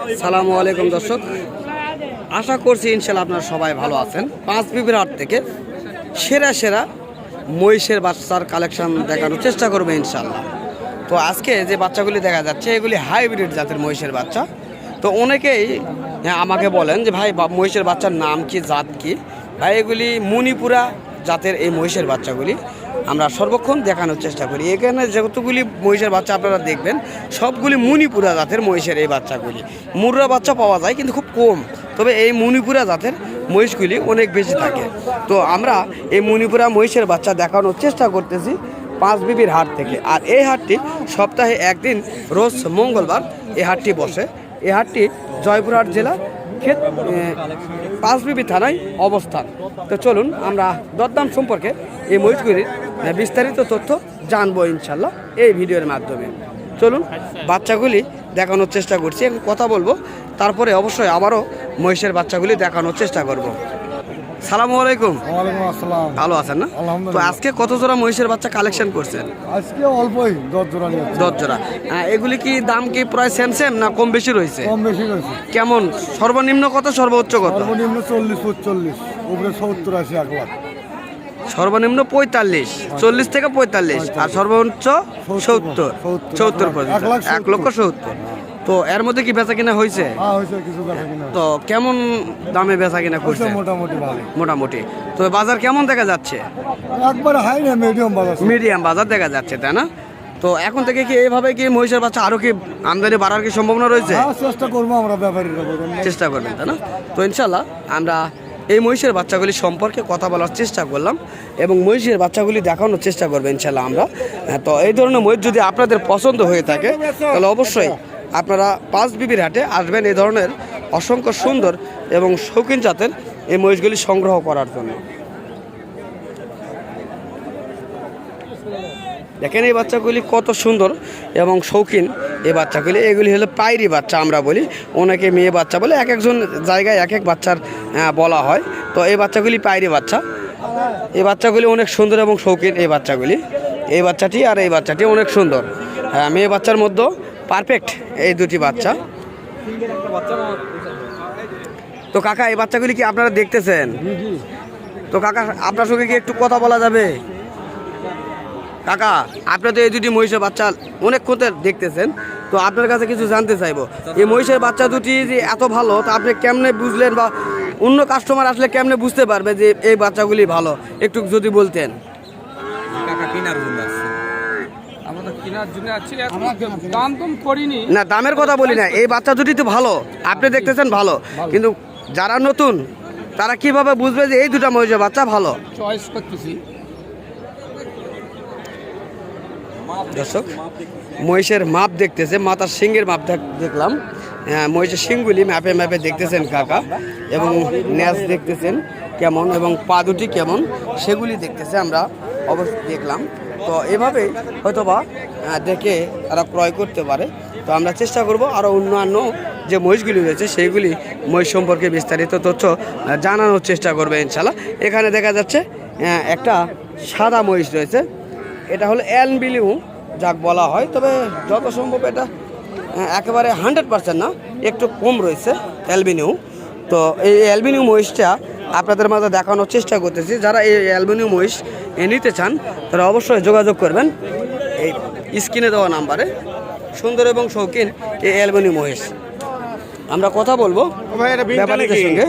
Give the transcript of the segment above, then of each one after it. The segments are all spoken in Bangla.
সালামু আলাইকুম দর্শক, আশা করছি ইনশাল্লাহ আপনারা সবাই ভালো আছেন। পাঁচ বিবির হাট থেকে সেরা সেরা মহিষের বাচ্চার কালেকশন দেখানোর চেষ্টা করবে ইনশাল্লাহ। তো আজকে যে বাচ্চাগুলি দেখা যাচ্ছে এগুলি হাইব্রিড জাতের মহিষের বাচ্চা। তো অনেকেই আমাকে বলেন যে ভাই মহিষের বাচ্চার নাম কি, জাত কি? ভাই এগুলি মণিপুরা জাতের এই মহিষের বাচ্চাগুলি আমরা সর্বক্ষণ দেখানোর চেষ্টা করি। এখানে যতগুলি মহিষের বাচ্চা আপনারা দেখবেন সবগুলি মণিপুরা জাতের মহিষের এই বাচ্চাগুলি। মুর্রা বাচ্চা পাওয়া যায় কিন্তু খুব কম, তবে এই মণিপুরা জাতের মহিষগুলি অনেক বেশি থাকে। তো আমরা এই মণিপুরা মহিষের বাচ্চা দেখানোর চেষ্টা করতেছি পাঁচ বিবির হাট থেকে। আর এই হাটটি সপ্তাহে একদিন রোজ মঙ্গলবার এই হাটটি বসে। এই হাটটি জয়পুরহাট জেলা পাঁচবিবি থানায় অবস্থান। তো চলুন আমরা দরদাম সম্পর্কে এই মহিষগুলির বিস্তারিত তথ্য জানবো ইনশাল্লাহ এই ভিডিওর মাধ্যমে। চলুন বাচ্চাগুলি দেখানোর চেষ্টা করছি, এখন কথা বলবো, তারপরে অবশ্যই আবারও মহিষের বাচ্চাগুলি দেখানোর চেষ্টা করব। সালামু আলাইকুম। ওয়ালাইকুম আসসালাম। ভালো আছেন না? তো আজকে কত জোড়া মহিষের বাচ্চা কালেকশন করছেন? আজকে অল্পই 10 জোড়া নিয়েছি। 10 জোড়া। এগুলি কি দাম কি প্রায় সেম সেম না কম বেশি রয়েছে? কম বেশি রয়েছে। কেমন সর্বনিম্ন কত, সর্বোচ্চ কত? সর্বনিম্ন 40-45, উপরে 70-80, 1 লাখ। সর্বনিম্ন 45, 40 থেকে 45, আর সর্বোচ্চ 70 পর্যন্ত, 1,70,000। তো এর মধ্যে কি বেচা কিনা হয়েছে? হ্যাঁ হয়েছে, কিছু বেচা কিনা। তো কেমন দামে বেচা কিনা করছে? মোটামুটি ভালো। মোটামুটি। তো বাজার কেমন দেখা যাচ্ছে? একবার হাই না মিডিয়াম বাজার। মিডিয়াম বাজার দেখা যাচ্ছে, তাই না? তো এখন থেকে কি এইভাবে কি মহিষের বাচ্চা আরো কি আমদানি বাড়ার কি সম্ভাবনা রয়েছে? চেষ্টা করবো আমরা, ব্যাপারীরা চেষ্টা করবেন, তাই না? তো ইনশাল্লাহ আমরা এই মহিষের বাচ্চাগুলি সম্পর্কে কথা বলার চেষ্টা করলাম এবং মহিষের বাচ্চাগুলি দেখানোর চেষ্টা করবো ইনশাল্লাহ আমরা। তো এই ধরনের মহিষ যদি আপনাদের পছন্দ হয়ে থাকে তাহলে অবশ্যই আপনারা পাঁচ বিবির হাটে আসবেন এই ধরনের অসংখ্য সুন্দর এবং শৌখিন জাতের এই মহিষগুলি সংগ্রহ করার জন্য। দেখেন এই বাচ্চাগুলি কত সুন্দর এবং শৌখিন এই বাচ্চাগুলি। এগুলি হলো পায়রি বাচ্চা আমরা বলি, অনেকে মেয়ে বাচ্চা বলে, এক একজন জায়গায় এক এক বাচ্চার বলা হয়। তো এই বাচ্চাগুলি পায়রি বাচ্চা। এই বাচ্চাগুলি অনেক সুন্দর এবং শৌখিন এই বাচ্চাগুলি। এই বাচ্চাটি আর এই বাচ্চাটি অনেক সুন্দর। মেয়ে বাচ্চার মধ্যে পারফেক্ট এই দুটি বাচ্চা। তো কাকা এই বাচ্চাগুলি কি আপনারা দেখতেছেন? তো কাকা আপনার সঙ্গে কি একটু কথা বলা যাবে? কাকা আপনারা তো এই দুটি মহিষের বাচ্চা অনেকক্ষণ দেখতেছেন, তো আপনার কাছে কিছু জানতে চাইবো। এই মহিষের বাচ্চা দুটি যে এত ভালো তা আপনি কেমনে বুঝলেন, বা অন্য কাস্টমার আসলে কেমনে বুঝতে পারবে যে এই বাচ্চাগুলি ভালো, একটু যদি বলতেন। কাকা কেনার জন্য আসছে, আমাদের কেনার জন্য আসছি, দাম তো করিনি না, দামের কথা বলি না, এই বাচ্চা দুটি তো ভালো, আপনি দেখতেছেন ভালো, কিন্তু যারা নতুন তারা কিভাবে বুঝবে যে এই দুটা মহিষের বাচ্চা ভালো? চয়েস করতেছি। দর্শক মহিষের মাপ দেখতেছে, মাথার শিংয়ের মাপ দেখলাম। মহিষের শিংগুলি ম্যাপে ম্যাপে দেখতেছেন কাকা, এবং ন্যাস দেখতেছেন কেমন এবং পা দুটি কেমন সেগুলি দেখতেছে, আমরা অবশ্যই দেখলাম। তো এভাবেই হয়তোবা দেখে তারা ক্রয় করতে পারে। তো আমরা চেষ্টা করব আরও অন্যান্য যে মহিষগুলি রয়েছে সেইগুলি মহিষ সম্পর্কে বিস্তারিত তথ্য জানানোর চেষ্টা করবে ইনশাল্লাহ। এখানে দেখা যাচ্ছে একটা সাদা মহিষ রয়েছে, এটা হলো অ্যালবিনিউ যাক বলা হয়, তবে যত সম্ভব এটা একেবারে 100% না, একটু কম রয়েছে অ্যালবিনিউ। তো এই অ্যালবিনিউ মহিষটা আপনাদের মাঝে দেখানোর চেষ্টা করতেছি। যারা এই অ্যালবিনিউ মহিষ নিতে চান তারা অবশ্যই যোগাযোগ করবেন এই স্ক্রিনে দেওয়া নাম্বারে। সুন্দর এবং শৌখিন এই অ্যালবিনিউ মহিষ। আমরা কথা বলবো ব্যাপারীদের সঙ্গে।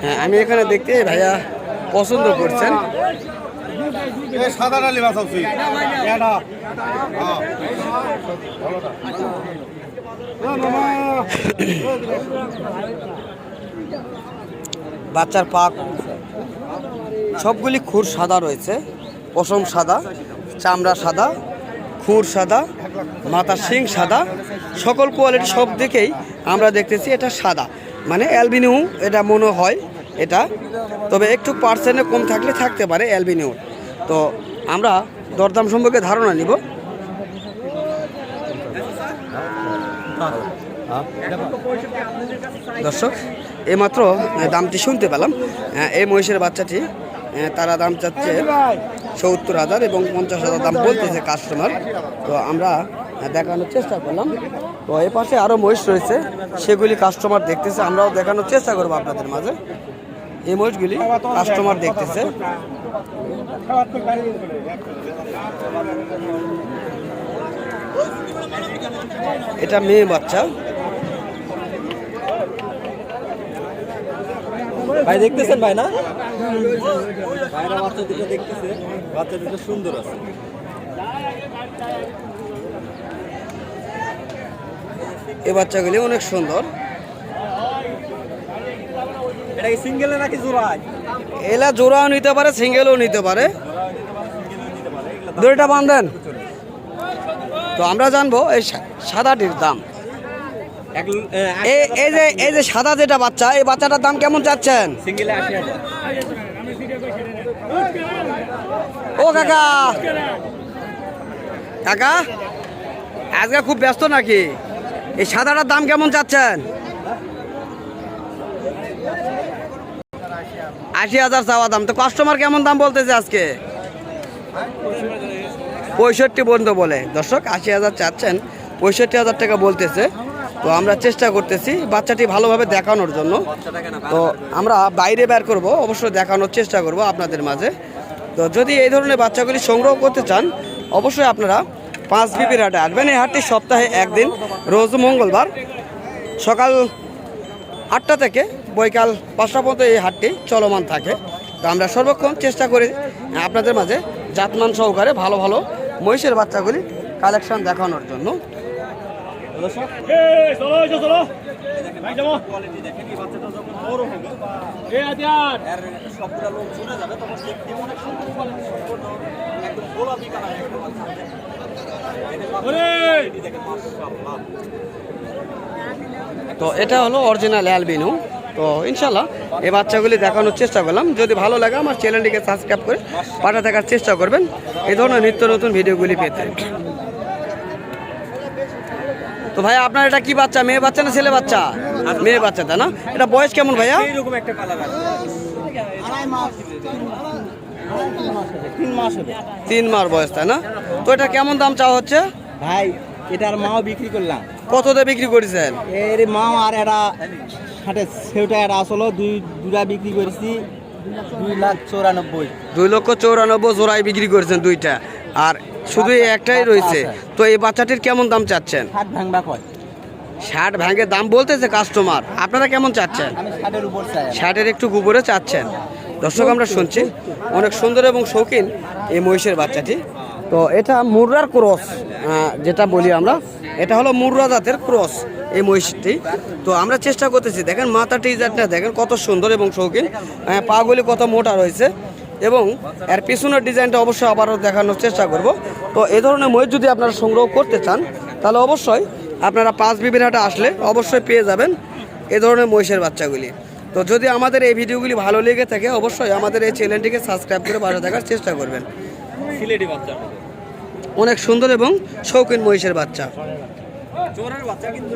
হ্যাঁ, আমি এখানে দেখতে ভাইয়া পছন্দ করছেন। বাচ্চার পাক সবগুলি খুর সাদা রয়েছে, পশম সাদা, চামড়া সাদা, খুর সাদা, মাথার শিং সাদা, সকল কোয়ালিটি সব দিকেই আমরা দেখতেছি এটা সাদা, মানে অ্যালবিনিউ এটা মনে হয় এটা, তবে একটু পার্সেন্টে কম থাকলে থাকতে পারে অ্যালবিনিউ। তো আমরা দরদাম সম্পর্কে ধারণা নিব। দর্শক এইমাত্র দামটি শুনতে পেলাম। এই মহিষের বাচ্চাটি তারা দাম চাচ্ছে 70,000 এবং 50,000 দাম বলতেছে কাস্টমার। তো আমরা দেখানোর চেষ্টা করলাম। তো এ পাশে আরও মহিষ রয়েছে, সেগুলি কাস্টমার দেখতেছে, আমরাও দেখানোর চেষ্টা করবো আপনাদের মাঝে। এই মহিষগুলি কাস্টমার দেখতেছে। এটা মেয়ে বাচ্চা। ভাই দেখতেছেন ভাই না ভাইরা বাচ্চা দুটো দেখতেছে, বাচ্চা দুটো সুন্দর আছে। এই বাচ্চাগুলি অনেক সুন্দর। এটা কি সিঙ্গেলে নাকি জোড়ায়? এলা জোড়াও নিতে পারে, সিঙ্গেলও নিতে পারে, দুইটা বান্ধেন। তো আমরা জানবো এই সাদাটির দাম। এই যে সাদা যেটা বাচ্চা, এই বাচ্চাটার দাম কেমন চাচ্ছেন? সিঙ্গেলে 80,000। ও কাকা, কাকা আজকে খুব ব্যস্ত নাকি? এই সাদাটার দাম কেমন চাচ্ছেন? 80,000 চাওয়া দাম। তো কাস্টমার কেমন দাম বলতেছে আজকে? 65 পর্যন্ত বলে। দর্শক 80,000 চাচ্ছেন, 65,000 টাকা বলতেছে। তো আমরা চেষ্টা করতেছি বাচ্চাটি ভালোভাবে দেখানোর জন্য। তো আমরা বাইরে বের করব, অবশ্যই দেখানোর চেষ্টা করব আপনাদের মাঝে। তো যদি এই ধরনের বাচ্চাগুলি সংগ্রহ করতে চান, অবশ্যই আপনারা 5 বিবির হাটে আসবেন। এই হাটটি সপ্তাহে একদিন, রোজ মঙ্গলবার সকাল 8টা থেকে বৈকাল 5টা পর্যন্ত এই হাটটি চলমান থাকে। তো আমরা সর্বক্ষণ চেষ্টা করি আপনাদের মাঝে জাতমান সহকারে ভালো ভালো মহিষের বাচ্চাগুলি কালেকশন দেখানোর জন্য। তো এটা হলো অরিজিনাল অ্যালবিনো। তো ইনশাল্লাহ এই বাচ্চাগুলি দেখানোর চেষ্টা করলাম। যদি ভালো লাগে আমার চ্যানেলটিকে সাবস্ক্রাইব করে পাঠা থাকার চেষ্টা করবেন এই ধরনের নিত্য নতুন ভিডিওগুলি পেতে। তো ভাই আপনার এটা কি বাচ্চা, মেয়ে বাচ্চা না ছেলে বাচ্চা? মেয়ে বাচ্চা, তাই না? এটা বয়স কেমন ভাইয়া? এরকম একটা কালার আছে। 3 মাস বয়স, তাই না? তো এটা কেমন দাম চাওয়া হচ্ছে ভাই? এটার মাও বিক্রি করলাম। কত দিয়ে বিক্রি করেছেন? এর মাও আর এরা হাটে সেটা এরা আসলে দুটা বিক্রি করেছি 2,94,000। 2,94,000 জোড়ায় বিক্রি করেছেন দুইটা, আর শুধু এই একটাই রয়েছে। তো এই বাচ্চাটির কেমন দাম চাচ্ছেন? 60 ভাঙবা কয়? 60 ভাঙে দাম বলতেছে কাস্টমার, আপনারা কেমন চাচ্ছেন? আমি 60-এর উপর চাই। 60-এর একটু উপরে চাচ্ছেন। দর্শক আমরা শুনছি অনেক সুন্দর এবং শৌখিন এই মহিষের বাচ্চাটি। তো এটা মুর্রার ক্রস, যেটা বলি আমরা, এটা হলো মুর্রা জাতের ক্রস এই মহিষটি। তো আমরা চেষ্টা করতেছি, দেখেন মাথাটি জাতটা দেখেন কত সুন্দর এবং শৌখিন, পাগুলি কত মোটা রয়েছে, এবং এর পিছনের ডিজাইনটা অবশ্যই আবারও দেখানোর চেষ্টা করব। তো এই ধরনের মহিষ যদি আপনারা সংগ্রহ করতে চান, তাহলে অবশ্যই আপনারা 5 বিবির হাটে আসলে অবশ্যই পেয়ে যাবেন এই ধরনের মহিষের বাচ্চাগুলি। তো যদি আমাদের এই ভিডিওগুলি ভালো লেগে থাকে, অবশ্যই আমাদের এই চ্যানেলটিকে সাবস্ক্রাইব করে পাশে থাকার চেষ্টা করবেন। সিলেটি বাচ্চা অনেক সুন্দর এবং শৌখিন মহিষের বাচ্চা। চোরের বাচ্চা কিন্তু